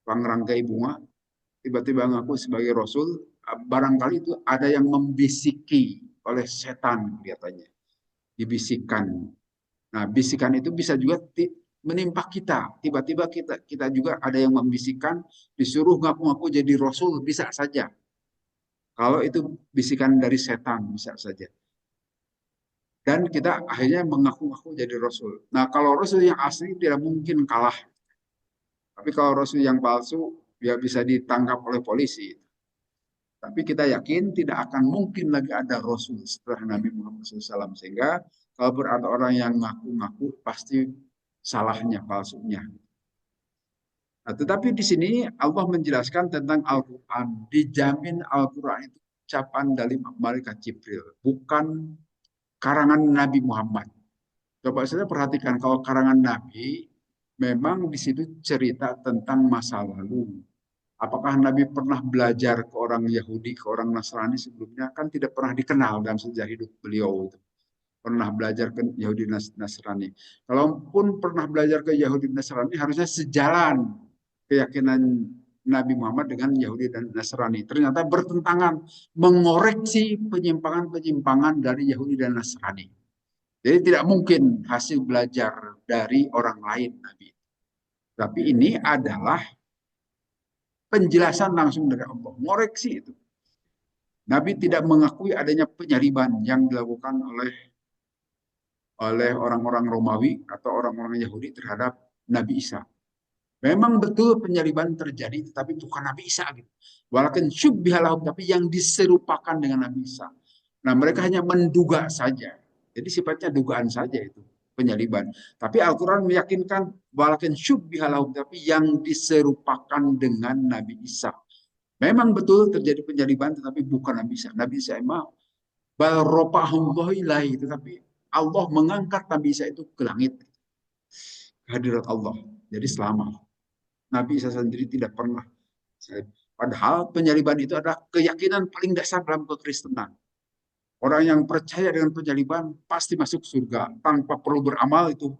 Speaker 1: Pangrangkai Bunga, tiba-tiba ngaku sebagai Rasul. Barangkali itu ada yang membisiki oleh setan kelihatannya, dibisikkan. Nah, bisikan itu bisa juga menimpa kita. Tiba-tiba kita juga ada yang membisikkan, disuruh ngaku-ngaku jadi Rasul, bisa saja. Kalau itu bisikan dari setan, bisa saja. Dan kita akhirnya mengaku-ngaku jadi Rasul. Nah, kalau Rasul yang asli tidak mungkin kalah. Tapi kalau Rasul yang palsu, ya bisa ditangkap oleh polisi. Tapi kita yakin tidak akan mungkin lagi ada Rasul setelah Nabi Muhammad SAW. Sehingga kalau berada orang yang ngaku-ngaku, pasti salahnya, palsunya. Nah, tetapi di sini Allah menjelaskan tentang Al-Quran. Dijamin Al-Quran itu ucapan dari malaikat Jibril, bukan karangan Nabi Muhammad. Coba saja perhatikan, kalau karangan Nabi, memang di situ cerita tentang masa lalu. Apakah Nabi pernah belajar ke orang Yahudi, ke orang Nasrani sebelumnya? Kan tidak pernah dikenal dalam sejarah hidup beliau itu. Pernah belajar ke Yahudi Nasrani. Kalaupun pernah belajar ke Yahudi Nasrani, harusnya sejalan keyakinan Nabi Muhammad dengan Yahudi dan Nasrani. Ternyata bertentangan, mengoreksi penyimpangan-penyimpangan dari Yahudi dan Nasrani. Jadi tidak mungkin hasil belajar dari orang lain Nabi. Tapi ini adalah penjelasan langsung dari Allah, mengoreksi itu. Nabi tidak mengakui adanya penyaliban yang dilakukan oleh orang-orang Romawi atau orang-orang Yahudi terhadap Nabi Isa. Memang betul penyaliban terjadi, tetapi bukan Nabi Isa gitu. Walakin syubbihalahum, tapi yang diserupakan dengan Nabi Isa. Nah, mereka hanya menduga saja. Jadi sifatnya dugaan saja itu penyaliban. Tapi Al-Quran meyakinkan walakin syubbihalahum, tapi yang diserupakan dengan Nabi Isa. Memang betul terjadi penyaliban, tetapi bukan Nabi Isa. Nabi Isa emang ilahi, tetapi Allah mengangkat Nabi Isa itu ke langit, hadirat Allah. Jadi selamat. Nabi Isa sendiri tidak pernah. Padahal penyaliban itu adalah keyakinan paling dasar dalam kekristenan. Orang yang percaya dengan penyaliban pasti masuk surga tanpa perlu beramal itu.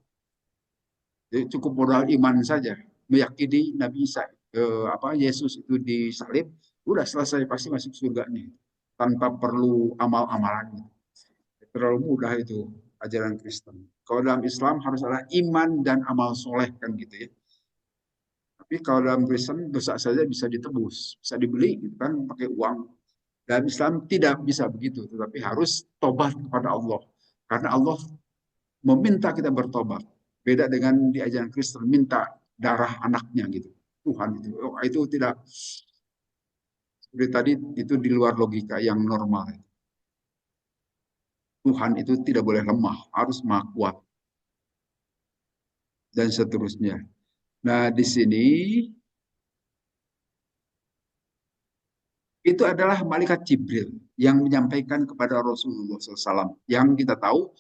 Speaker 1: Jadi cukup modal iman saja, meyakini Nabi Isa, Yesus itu disalib, udah selesai, pasti masuk surga nih tanpa perlu amal-amalan. Terlalu mudah itu ajaran Kristen. Kalau dalam Islam harus ada iman dan amal soleh kan gitu ya. Tapi kalau dalam Kristen dosa saja bisa ditebus, bisa dibeli gitu kan pakai uang. Dalam Islam tidak bisa begitu, tetapi harus tobat kepada Allah. Karena Allah meminta kita bertobat. Beda dengan di ajaran Kristen minta darah anaknya gitu. Tuhan itu, itu tidak seperti tadi, itu di luar logika yang normal. Tuhan itu tidak boleh lemah, harus maha kuat dan seterusnya. Nah, di sini itu adalah malaikat Jibril yang menyampaikan kepada Rasulullah SAW. Yang kita tahu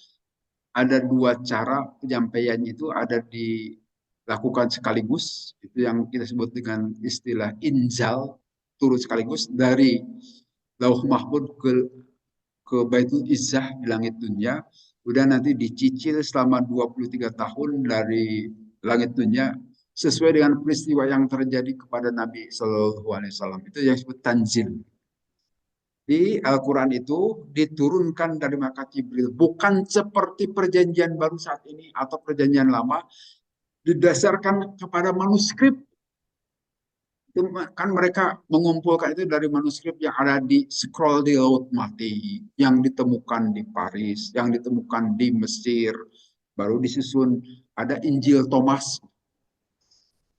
Speaker 1: ada dua cara penyampaiannya, itu ada dilakukan sekaligus, itu yang kita sebut dengan istilah injal, turun sekaligus dari Lauh Mahfud ke Baitul Izzah di langit dunia, udah nanti dicicil selama 23 tahun dari langit dunia sesuai dengan peristiwa yang terjadi kepada Nabi Shallallahu Alaihi Wasallam. Itu yang disebut tanzil. Di Al-Quran itu diturunkan dari malaikat Jibril, bukan seperti perjanjian baru saat ini atau perjanjian lama, didasarkan kepada manuskrip. Kan mereka mengumpulkan itu dari manuskrip yang ada di scroll di Laut Mati, yang ditemukan di Paris, yang ditemukan di Mesir, baru disusun ada Injil Thomas,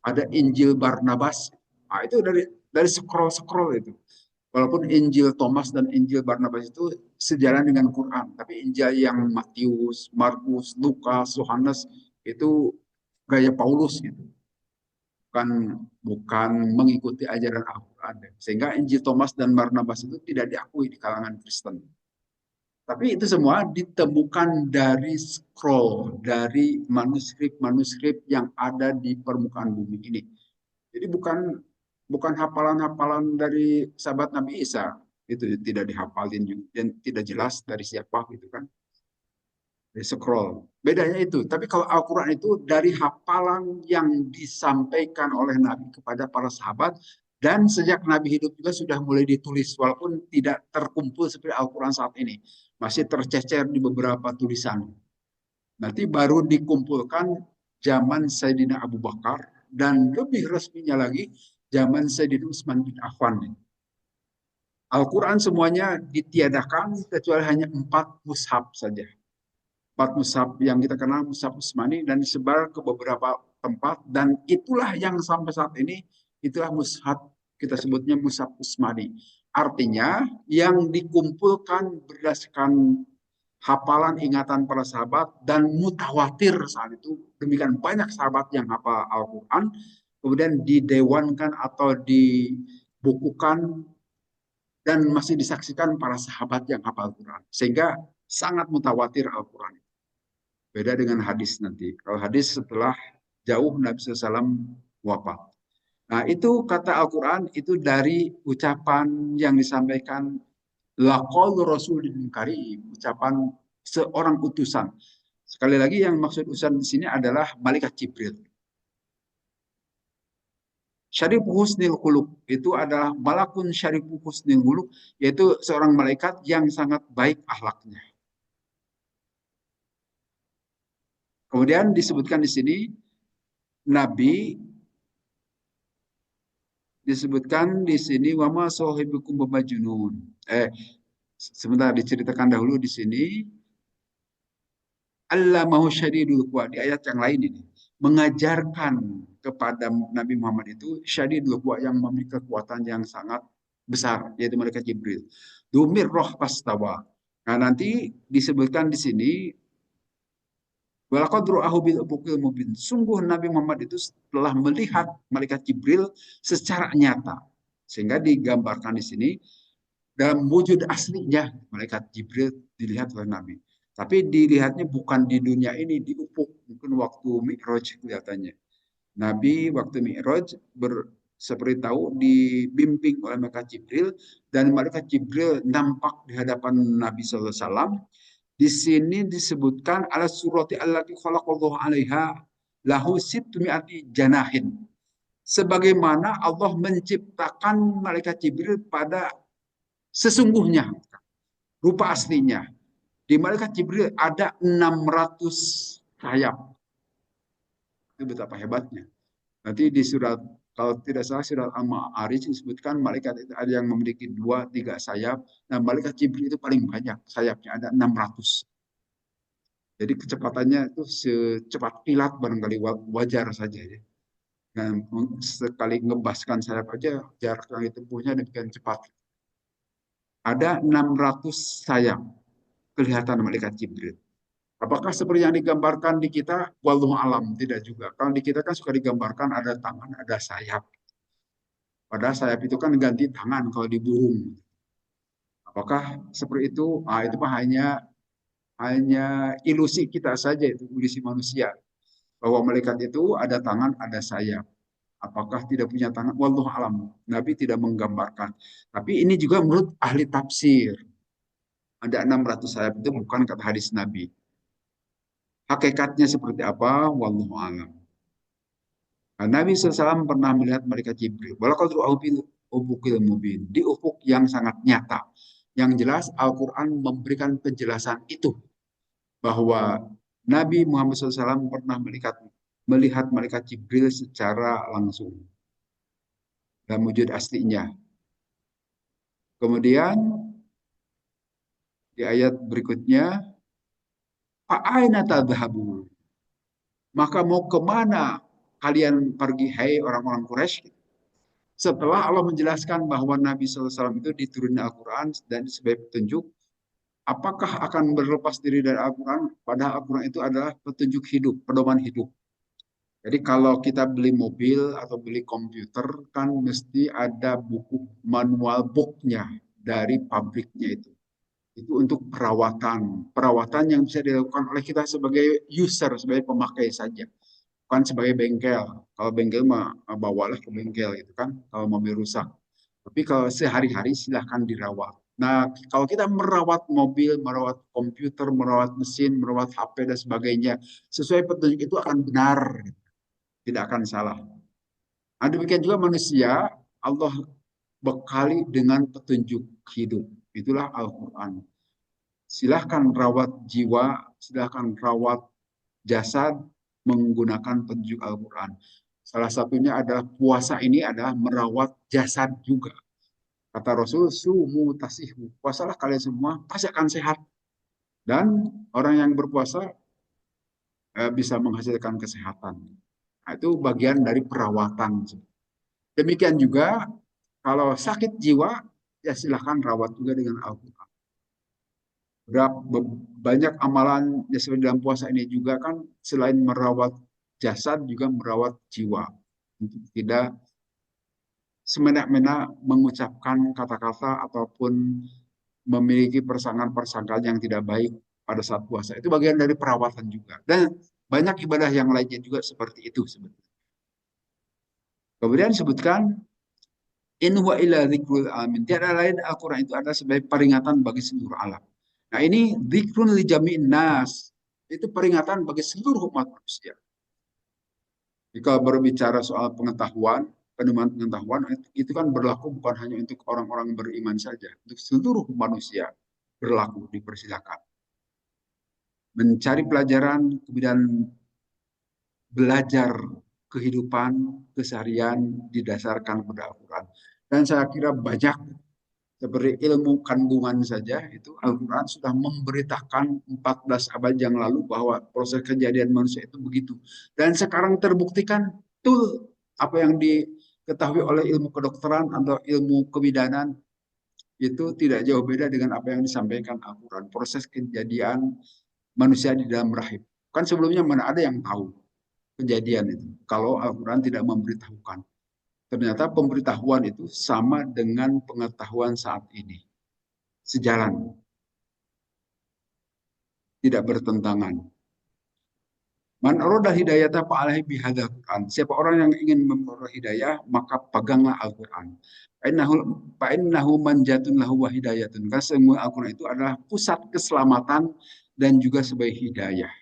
Speaker 1: ada Injil Barnabas. Nah, itu dari scroll-scroll itu. Walaupun Injil Thomas dan Injil Barnabas itu sejalan dengan Quran, tapi Injil yang Matius, Markus, Lukas, Yohanes itu gaya Paulus gitu. Bukan bukan mengikuti ajaran Al-Quran. Sehingga Injil Thomas dan Barnabas itu tidak diakui di kalangan Kristen. Tapi itu semua ditemukan dari scroll, dari manuskrip-manuskrip yang ada di permukaan bumi ini. Jadi bukan bukan hafalan-hafalan dari sahabat Nabi Isa. Itu tidak dihafalin juga dan tidak jelas dari siapa gitu kan. Dari scroll. Bedanya itu. Tapi kalau Al-Quran itu dari hafalan yang disampaikan oleh Nabi kepada para sahabat dan sejak Nabi hidup juga sudah mulai ditulis walaupun tidak terkumpul seperti Al-Quran saat ini. Masih tercecer di beberapa tulisan. Nanti baru dikumpulkan zaman Sayyidina Abu Bakar dan lebih resminya lagi zaman Sayyidina Utsman bin Affan. Al-Quran semuanya ditiadakan kecuali hanya 4 mushaf saja. 4 mushaf yang kita kenal mushaf Utsmani dan disebar ke beberapa tempat dan itulah yang sampai saat ini itulah mushaf kita sebutnya mushaf Utsmani. Artinya yang dikumpulkan berdasarkan hafalan ingatan para sahabat dan mutawatir saat itu demikian banyak sahabat yang hafal Al-Quran kemudian didewankan atau dibukukan dan masih disaksikan para sahabat yang hafal Al-Quran sehingga sangat mutawatir Al-Quran. Beda dengan hadis nanti. Kalau hadis setelah jauh Nabi SAW wafat. Nah itu kata Al-Quran itu dari ucapan yang disampaikan laqaul rasulin karim, ucapan seorang utusan. Sekali lagi yang maksud utusan di sini adalah malaikat Jibril. Syarif husnil khuluq itu adalah malakun syarif husnil khuluq yaitu seorang malaikat yang sangat baik akhlaknya. Kemudian disebutkan di sini Nabi disebutkan di sini wama sahibukum bimajnun. Sebentar diceritakan dahulu di sini Allah mau syadidul quwa di ayat yang lain ini mengajarkan kepada Nabi Muhammad itu syadidul quwa yang memiliki kekuatan yang sangat besar yaitu malaikat Jibril. Dumir roh pastawa. Nah nanti disebutkan di sini walaqad ra'ahu bil ufuqil mubin. Sungguh Nabi Muhammad itu telah melihat malaikat Jibril secara nyata. Sehingga digambarkan di sini dalam wujud aslinya malaikat Jibril dilihat oleh Nabi. Tapi dilihatnya bukan di dunia ini, di ufuk. Mungkin waktu Mi'raj kelihatannya. Nabi waktu Mi'raj seperti tahu dibimbing oleh malaikat Jibril dan malaikat Jibril nampak di hadapan Nabi SAW. Di sini disebutkan ala surati allati khalaqallahu alaiha lahu sittumi'ati janahin. Sebagaimana Allah menciptakan malaikat Jibril pada sesungguhnya rupa aslinya. Di malaikat Jibril ada 600 sayap. Itu betapa hebatnya. Nanti di surat kalau tidak salah surat Al-Ma'arij disebutkan malaikat itu ada yang memiliki 2, 3 sayap. Nah malaikat Jibril itu paling banyak sayapnya ada 600. Jadi kecepatannya itu secepat kilat barangkali wajar saja ya. Nah, sekali ngebaskan sayap aja jarak yang ditempuhnya demikian cepat. Ada 600 sayap kelihatan malaikat Jibril. Apakah seperti yang digambarkan di kita? Wallahu alam, tidak juga. Kalau di kita kan suka digambarkan ada tangan, ada sayap. Padahal sayap itu kan ganti tangan kalau di burung. Apakah seperti itu? Ah, itu mah hanya ilusi kita saja itu ilusi manusia bahwa malaikat itu ada tangan, ada sayap. Apakah tidak punya tangan? Wallahu alam. Nabi tidak menggambarkan. Tapi ini juga menurut ahli tafsir. Ada 600 sayap itu bukan kata hadis Nabi. Hakikatnya seperti apa? Wallahu alam. Nah, Nabi SAW pernah melihat malaikat Jibril. Walaqad ra'ahu bil ufuqil mubin. Di ufuk yang sangat nyata. Yang jelas Al-Quran memberikan penjelasan itu. Bahwa Nabi Muhammad SAW pernah melihat malaikat Jibril secara langsung. Dan wujud aslinya. Kemudian di ayat berikutnya, Fa'aina tadhhabun? Maka mau kemana kalian pergi, hai orang-orang Quraisy? Setelah Allah menjelaskan bahwa Nabi SAW itu diturunkan Al-Quran dan sebagai petunjuk, apakah akan berlepas diri dari Al-Quran? Padahal Al-Quran itu adalah petunjuk hidup, pedoman hidup. Jadi kalau kita beli mobil atau beli komputer, kan mesti ada buku manual booknya dari pabriknya itu. itu untuk perawatan. Perawatan yang bisa dilakukan oleh kita sebagai user, sebagai pemakai saja. Bukan sebagai bengkel. Kalau bengkel mah bawalah ke bengkel gitu kan, kalau mobil rusak. Tapi kalau sehari-hari silahkan dirawat. Nah, kalau kita merawat mobil, merawat komputer, merawat mesin, merawat HP dan sebagainya, sesuai petunjuk itu akan benar, tidak akan salah. Nah, demikian juga manusia, Allah bekali dengan petunjuk hidup. Itulah Al-Quran. Silahkan rawat jiwa, silahkan rawat jasad menggunakan petunjuk Al-Quran. Salah satunya adalah puasa ini adalah merawat jasad juga. Kata Rasul, sumu tasihu. Puasalah kalian semua, pasti akan sehat. Dan orang yang berpuasa bisa menghasilkan kesehatan. Nah, itu bagian dari perawatan. Demikian juga kalau sakit jiwa, ya silahkan rawat juga dengan Al-Quran. Banyak amalan ya seperti dalam puasa ini juga kan selain merawat jasad juga merawat jiwa untuk tidak semena-mena mengucapkan kata-kata ataupun memiliki persangkaan-persangkaan yang tidak baik pada saat puasa. Itu bagian dari perawatan juga. Dan banyak ibadah yang lainnya juga seperti itu sebetulnya. Kemudian disebutkan in huwa illa dzikrul alamin. Tiada lain Al-Quran itu adalah sebagai peringatan bagi seluruh alam. Nah ini dzikrun li jami'in nas. Itu peringatan bagi seluruh umat manusia. Jika berbicara soal pengetahuan, penerimaan pengetahuan, itu kan berlaku bukan hanya untuk orang-orang beriman saja. Untuk seluruh manusia berlaku, dipersilakan. Mencari pelajaran, kemudian belajar kehidupan, keseharian didasarkan pada Al-Quran. Dan saya kira banyak seperti ilmu kandungan saja itu Al-Quran sudah memberitakan 14 abad yang lalu bahwa proses kejadian manusia itu begitu. Dan sekarang terbuktikan betul apa yang diketahui oleh ilmu kedokteran atau ilmu kebidanan itu tidak jauh beda dengan apa yang disampaikan Al-Quran. Proses kejadian manusia di dalam rahim. Kan sebelumnya mana ada yang tahu kejadian itu kalau Al-Quran tidak memberitahukan. Ternyata pemberitahuan itu sama dengan pengetahuan saat ini. Sejalan, tidak bertentangan. Man arada hidayata fa'alaihi bihadzal Quran. Siapa orang yang ingin memperoleh hidayah, maka peganglah Al-Quran. Fa'innahu manjatun lahu wa hidayatun. Karena semua Al-Quran itu adalah pusat keselamatan dan juga sebagai hidayah.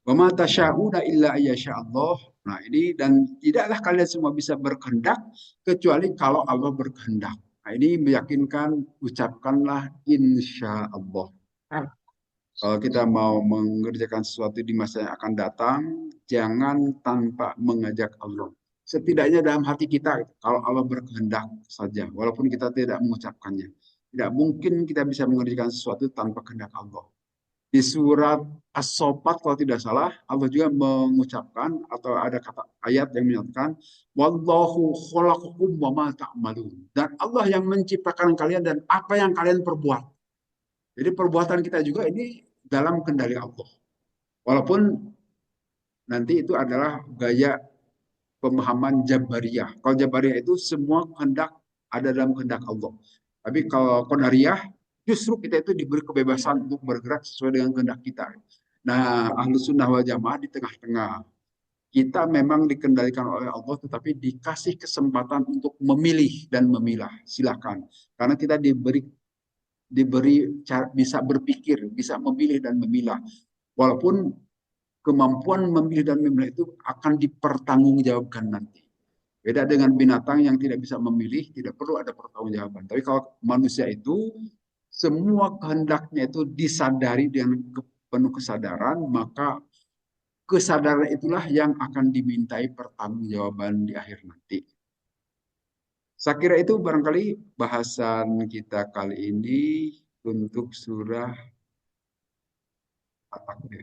Speaker 1: Wa ma tasya'una illa ayyasha Allah. Nah, ini dan tidaklah kalian semua bisa berkehendak kecuali kalau Allah berkehendak. Nah, ini meyakinkan ucapkanlah insya Allah. Kalau kita mau mengerjakan sesuatu di masa yang akan datang, jangan tanpa mengajak Allah. Setidaknya dalam hati kita, kalau Allah berkehendak saja, walaupun kita tidak mengucapkannya. Tidak mungkin kita bisa mengerjakan sesuatu tanpa kehendak Allah. Di surat As-Sofat kalau tidak salah, Allah juga mengucapkan atau ada kata ayat yang menyatakan wallahu khalaqakum wa ma ta'malun. Dan Allah yang menciptakan kalian dan apa yang kalian perbuat. Jadi perbuatan kita juga ini dalam kendali Allah. Walaupun nanti itu adalah gaya pemahaman Jabariyah. Kalau Jabariyah itu semua kehendak ada dalam kehendak Allah. Tapi kalau Qadariyah justru kita itu diberi kebebasan untuk bergerak sesuai dengan kehendak kita. Nah, ahlu sunnah wal jamaah di tengah-tengah. Kita memang dikendalikan oleh Allah, tetapi dikasih kesempatan untuk memilih dan memilah. Silakan. Karena kita diberi bisa berpikir, bisa memilih dan memilah. Walaupun kemampuan memilih dan memilah itu akan dipertanggungjawabkan nanti. Beda dengan binatang yang tidak bisa memilih, tidak perlu ada pertanggungjawaban. Tapi kalau manusia itu semua kehendaknya itu disadari dengan penuh kesadaran, maka kesadaran itulah yang akan dimintai pertanggungjawaban di akhir nanti. Saya kira itu barangkali bahasan kita kali ini untuk surah At-Takwir.